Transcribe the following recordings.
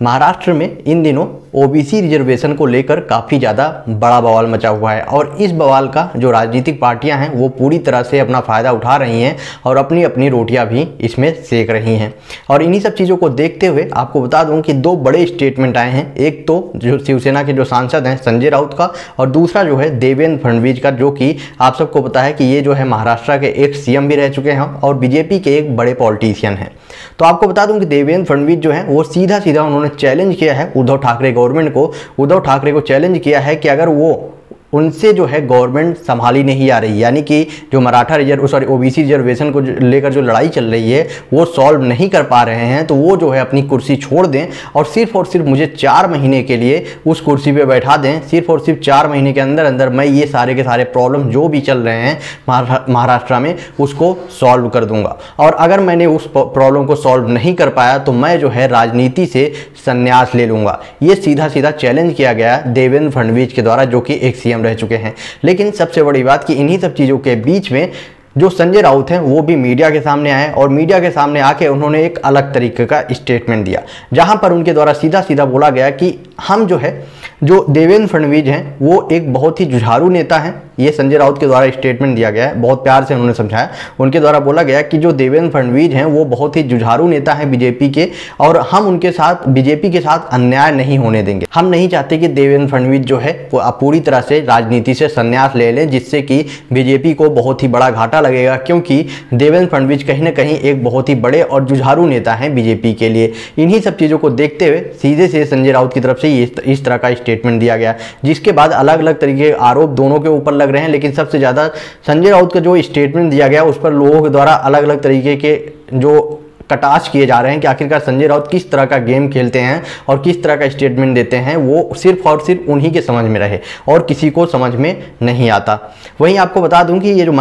महाराष्ट्र में इन दिनों OBC reservation को लेकर काफ़ी ज़्यादा बड़ा बवाल मचा हुआ है और इस बवाल का जो राजनीतिक पार्टियां हैं वो पूरी तरह से अपना फ़ायदा उठा रही हैं और अपनी अपनी रोटियां भी इसमें सेक रही हैं। और इन्हीं सब चीज़ों को देखते हुए आपको बता दूं कि दो बड़े स्टेटमेंट आए हैं। एक तो जो शिवसेना के जो सांसद हैं संजय राउत का, और दूसरा जो है देवेंद्र फडणवीस का, जो कि आप सबको पता है कि ये जो है महाराष्ट्र के एक सीएम भी रह चुके हैं और बीजेपी के एक बड़े पॉलिटिशियन हैं। तो आपको बता दूं कि देवेंद्र फडणवीस जो है वो सीधा सीधा उन्होंने चैलेंज किया है उद्धव ठाकरे गवर्नमेंट को, उद्धव ठाकरे को चैलेंज किया है कि अगर वो उनसे जो है गवर्नमेंट संभाली नहीं आ रही, यानी कि जो ओबीसी रिजर्वेशन को लेकर जो लड़ाई चल रही है वो सॉल्व नहीं कर पा रहे हैं, तो वो जो है अपनी कुर्सी छोड़ दें और सिर्फ मुझे 4 महीने के लिए उस कुर्सी पे बैठा दें। सिर्फ 4 महीने के अंदर अंदर मैं ये सारे के सारे प्रॉब्लम जो भी चल रहे हैं महाराष्ट्र में उसको सॉल्व कर दूंगा, और अगर मैंने उस प्रॉब्लम को सॉल्व नहीं कर पाया तो मैं जो है राजनीति से संन्यास ले लूँगा। ये सीधा सीधा चैलेंज किया गया देवेंद्र फडणवीस के द्वारा, जो कि एक सीएम रह चुके हैं। लेकिन सबसे बड़ी बात कि इन्हीं सब चीज़ों के बीच में जो संजय राउत हैं वो भी मीडिया के सामने आए और मीडिया के सामने आके उन्होंने एक अलग तरीके का स्टेटमेंट दिया, जहां पर उनके द्वारा सीधा सीधा बोला गया कि हम जो है जो देवेंद्र फडणवीस हैं वो एक बहुत ही जुझारू नेता हैं। ये संजय राउत के द्वारा स्टेटमेंट दिया गया है, बहुत प्यार से उन्होंने समझाया। उनके द्वारा बोला गया कि जो देवेंद्र फडणवीस हैं वो बहुत ही जुझारू नेता हैं बीजेपी के, और हम उनके साथ बीजेपी के साथ अन्याय नहीं होने देंगे। हम नहीं चाहते कि देवेंद्र फडणवीस जो है वो पूरी तरह से राजनीति से संन्यास ले लें, जिससे कि बीजेपी को बहुत ही बड़ा घाटा लगेगा, क्योंकि देवेंद्र फडणवीस कहीं ना कहीं एक बहुत ही बड़े और जुझारू नेता हैं बीजेपी के लिए। इन्हीं सब चीज़ों को देखते हुए सीधे से संजय राउत की तरफ से इस तरह का स्टेटमेंट दिया गया, जिसके बाद अलग अलग तरीके के आरोप दोनों के ऊपर लग रहे हैं। लेकिन सबसे ज़्यादा संजय राउत का जो स्टेटमेंट दिया गया उस पर लोगों के द्वारा अलग अलग तरीके के जो कटाक्ष किए जा रहे हैं कि आखिरकार संजय राउत किस तरह का गेम खेलते हैं और किस तरह का स्टेटमेंट देते हैं, वो सिर्फ और सिर्फ उन्हीं के समझ में रहे और किसी को समझ में नहीं आता। वहीं आपको बता दूं कि ये जो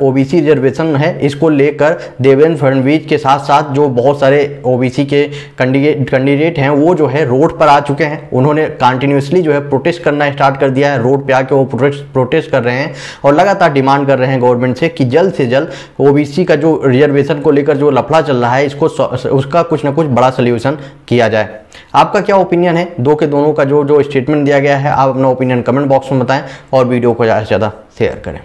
ओबीसी रिजर्वेशन है इसको लेकर देवेंद्र फडणवीस के साथ साथ जो बहुत सारे ओबीसी के कैंडिडेट हैं वो जो है रोड पर आ चुके हैं। उन्होंने कंटिन्यूसली जो है प्रोटेस्ट करना स्टार्ट कर दिया है, रोड पर आके वो प्रोटेस्ट कर रहे हैं और लगातार डिमांड कर रहे हैं गवर्नमेंट से कि जल्द से जल्द ओबीसी का जो रिजर्वेशन को लेकर जो लफड़ा चल रहा है उसका कुछ ना कुछ बड़ा सॉल्यूशन किया जाए। आपका क्या ओपिनियन है दोनों का जो स्टेटमेंट दिया गया है? आप अपना ओपिनियन कमेंट बॉक्स में बताएं और वीडियो को ज़्यादा से ज़्यादा शेयर करें।